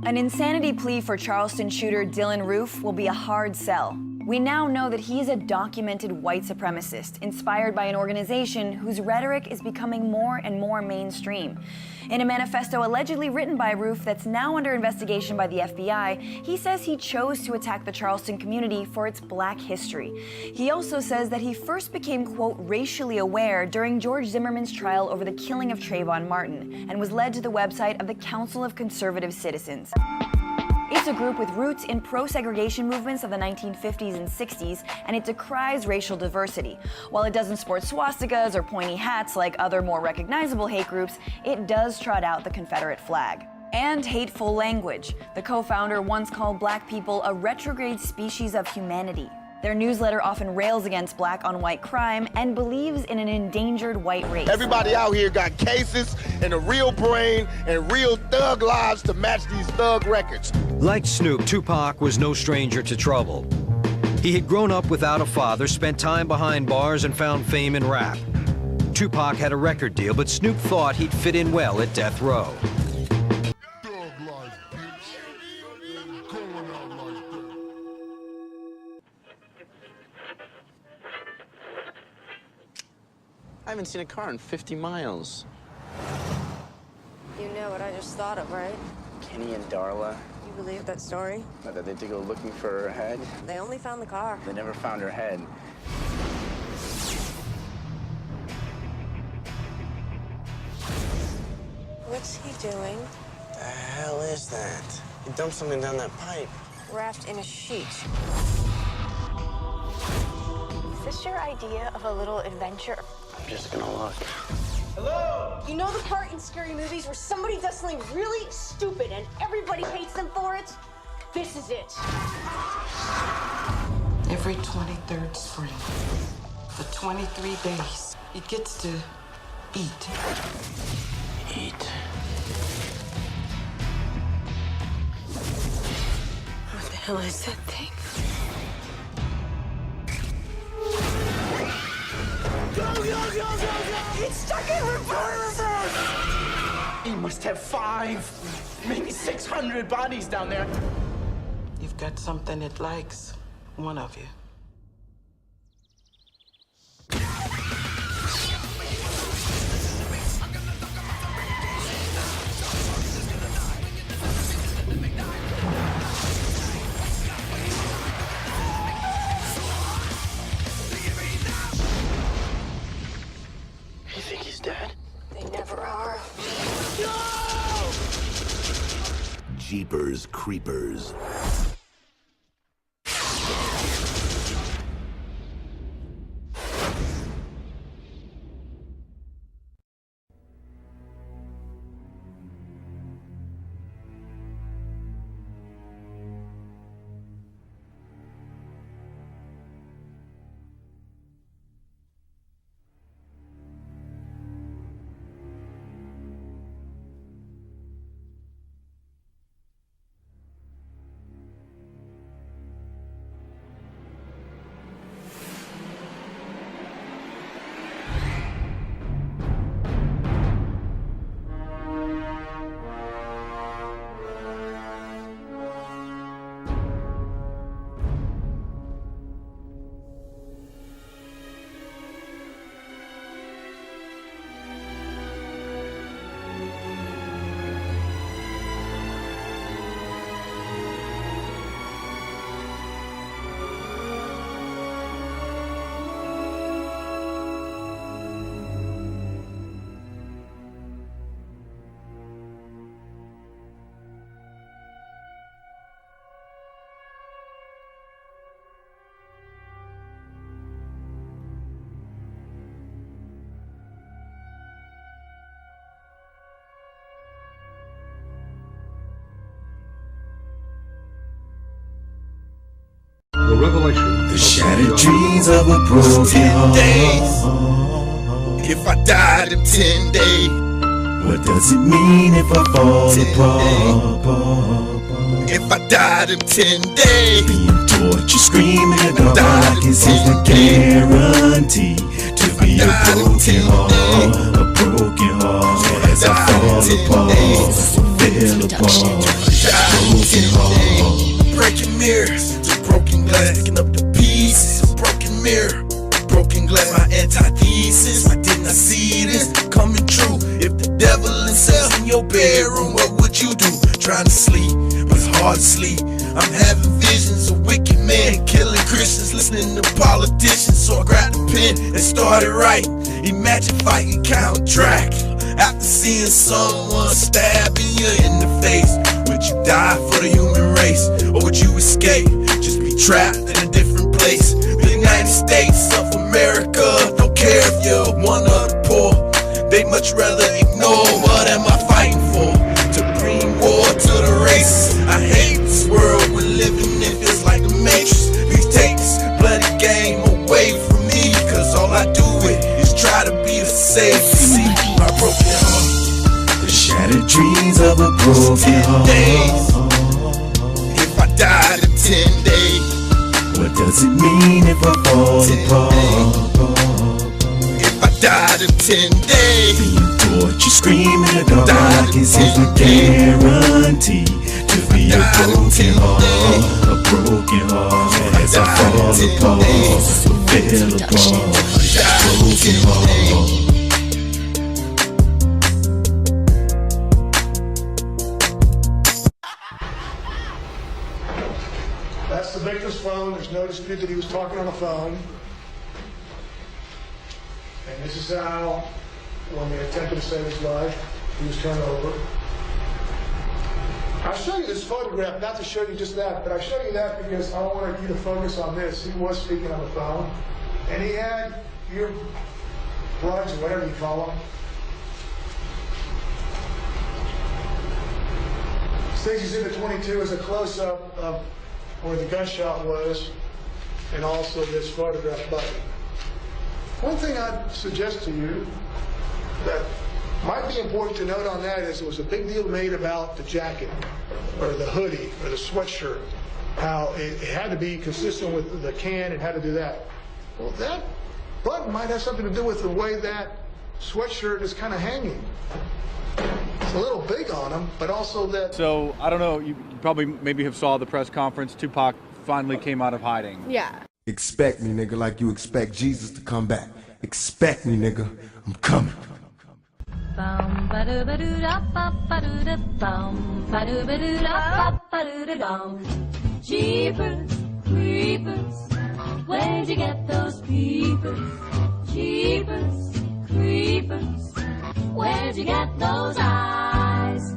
An insanity plea for Charleston shooter Dylan Roof will be a hard sell. We now know that he is a documented white supremacist, inspired by an organization whose rhetoric is becoming more and more mainstream. In a manifesto allegedly written by Roof that's now under investigation by the FBI, he says he chose to attack the Charleston community for its black history. He also says that he first became, quote, racially aware during George Zimmerman's trial over the killing of Trayvon Martin, and was led to the website of the Council of Conservative Citizens. It's a group with roots in pro-segregation movements of the 1950s and 60s, and it decries racial diversity. While it doesn't sport swastikas or pointy hats like other more recognizable hate groups, it does trot out the Confederate flag. And hateful language. The co-founder once called black people a retrograde species of humanity. Their newsletter often rails against black on white crime and believes in an endangered white race. Everybody out here got cases and a real brain and real thug lives to match these thug records. Like Snoop, Tupac was no stranger to trouble. He had grown up without a father, spent time behind bars, and found fame in rap. Tupac had a record deal, but Snoop thought he'd fit in well at death row. I haven't seen a car in 50 miles. You know what I just thought of, right? Kenny and Darla, You believe that story? that they did go looking for her head. They only found the car. They never found her head. What's he doing? The hell is that? He dumped something down that pipe. Wrapped in a sheet. Is this your idea of a little adventure? I'm just gonna look. You know the part in scary movies where somebody does something really stupid and everybody hates them for it? This is it. Every 23rd spring, for 23 days, he gets to eat. Eat. What the hell is that thing? It's stuck in reverse! He must have 5, maybe 600 bodies down there. You've got something it likes, one of you. You think he's dead? They never are. Jeepers Creepers. The revelation. The shattered dreams of a broken 10 days. heart. If I died in 10 days. What does it mean if I fall 10 apart? If I died in 10 days. Being tortured, screaming in the died dark in is 10 the guarantee to be a died in broken 10 heart, a broken heart. As I apart, fell apart. Broken heart. Breaking mirrors, just broken glass, picking up the pieces. Broken mirror, broken glass. My antithesis. Why didn't I see this coming true? If the devil himself in your bedroom, what would you do? Trying to sleep, but it's hard to sleep. I'm having visions of wicked men killing Christians, listening to politicians. So I grabbed a pen and started writing. Imagine fighting Count Dracula after seeing someone stabbing you in the face. Would you die for the human race, or would you escape? Just be trapped in a different place. The United States of America don't care if you're one of the poor. They much rather ignore. What am I fighting for? To bring war to the races. I hate this world we're living in. Feels like the Matrix. Please take this bloody game away from me, cause all I do is try to be the safe. See my broken heart, The shattered dreams of a broken heart. If I died in 10 days, What does it mean if I fall apart? if I died in 10 days, Being tortured, screaming in the dark is a guarantee to be a broken heart, a broken heart. As I fall apart, fell apart, broken heart. That's the victim's phone. There's no dispute that he was talking on the phone. And this is how, when they attempted to save his life, he was turned over. I'll show you this photograph, not to show you just that, but I show you that because I wanted you to focus on this. He was speaking on the phone, and he had earplugs, or whatever you call them. Stacy's in the 22 is a close-up of where the gunshot was, and also this photograph button. One thing I'd suggest to you that might be important to note on that is there was a big deal made about the jacket, or the hoodie, or the sweatshirt, how it had to be consistent with the can and how to do that. Well, that button might have something to do with the way that sweatshirt is kind of hanging. It's a little big on him, but also that... So, I don't know, you probably maybe have saw the press conference. Tupac finally came out of hiding. Yeah. Expect me, nigga, like you expect Jesus to come back. Expect me, nigga. I'm coming. Jeepers, creepers, where'd you get those peepers? Jeepers, creepers, where'd you get those eyes?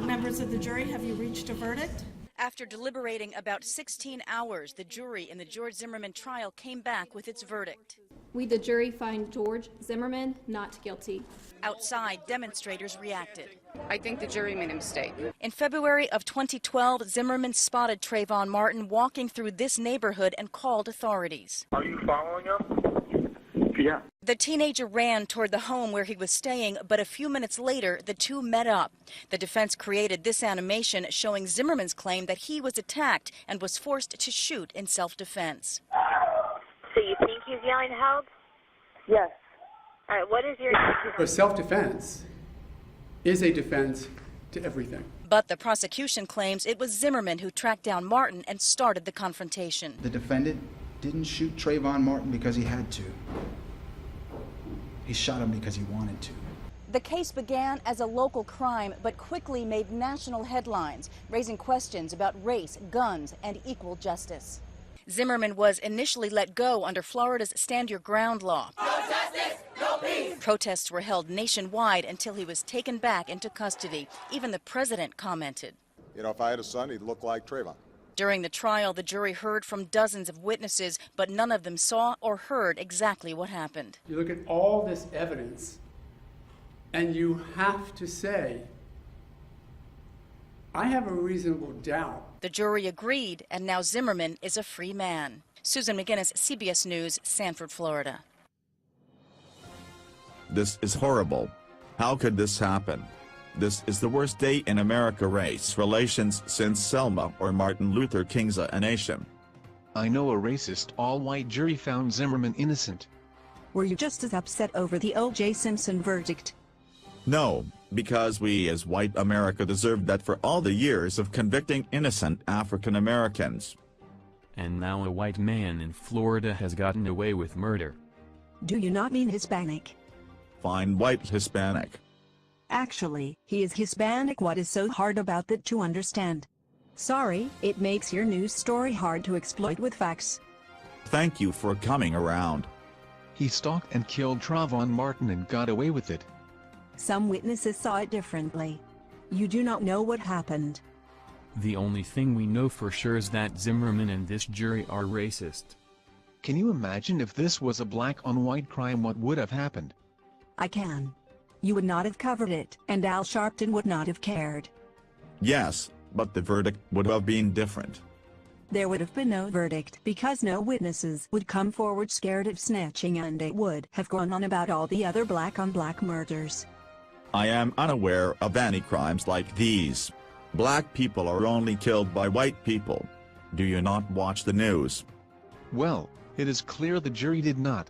Members of the jury, have you reached a verdict? After deliberating about 16 hours, the jury in the George Zimmerman trial came back with its verdict. We, the jury, find George Zimmerman not guilty. Outside, demonstrators reacted. I think the jury made a mistake. In February of 2012, Zimmerman spotted Trayvon Martin walking through this neighborhood and called authorities. Are you following him? Yeah. The teenager ran toward the home where he was staying, but a few minutes later, the two met up. The defense created this animation showing Zimmerman's claim that he was attacked and was forced to shoot in self-defense. So you think he's yelling help? Yes. All right, what is your... Self-defense is a defense to everything. But the prosecution claims it was Zimmerman who tracked down Martin and started the confrontation. The defendant didn't shoot Trayvon Martin because he had to. He shot him because he wanted to. The case began as a local crime, but quickly made national headlines, raising questions about race, guns, and equal justice. Zimmerman was initially let go under Florida's Stand Your Ground law. No justice, no peace. Protests were held nationwide until he was taken back into custody. Even the president commented. You know, if I had a son, he'd look like Trayvon. During the trial, the jury heard from dozens of witnesses, but none of them saw or heard exactly what happened. You look at all this evidence, and you have to say, I have a reasonable doubt. The jury agreed, and now Zimmerman is a free man. Susan McGinnis, CBS News, Sanford, Florida. This is horrible. How could this happen? This is the worst day in America race relations since Selma or Martin Luther King's A Nation. I know a racist all-white jury found Zimmerman innocent. Were you just as upset over the O.J. Simpson verdict? No, because we as white America deserved that for all the years of convicting innocent African Americans. And now a white man in Florida has gotten away with murder. Do you not mean Hispanic? Fine white Hispanic. Actually, he is Hispanic. What is so hard about that to understand? Sorry, it makes your news story hard to exploit with facts. Thank you for coming around. He stalked and killed Trayvon Martin and got away with it. Some witnesses saw it differently. You do not know what happened. The only thing we know for sure is that Zimmerman and this jury are racist. Can you imagine if this was a black-on-white crime, what would have happened? I can. You would not have covered it, and Al Sharpton would not have cared. Yes, but the verdict would have been different. There would have been no verdict because no witnesses would come forward scared of snitching, and it would have gone on about all the other black-on-black murders. I am unaware of any crimes like these. Black people are only killed by white people. Do you not watch the news? Well, it is clear the jury did not.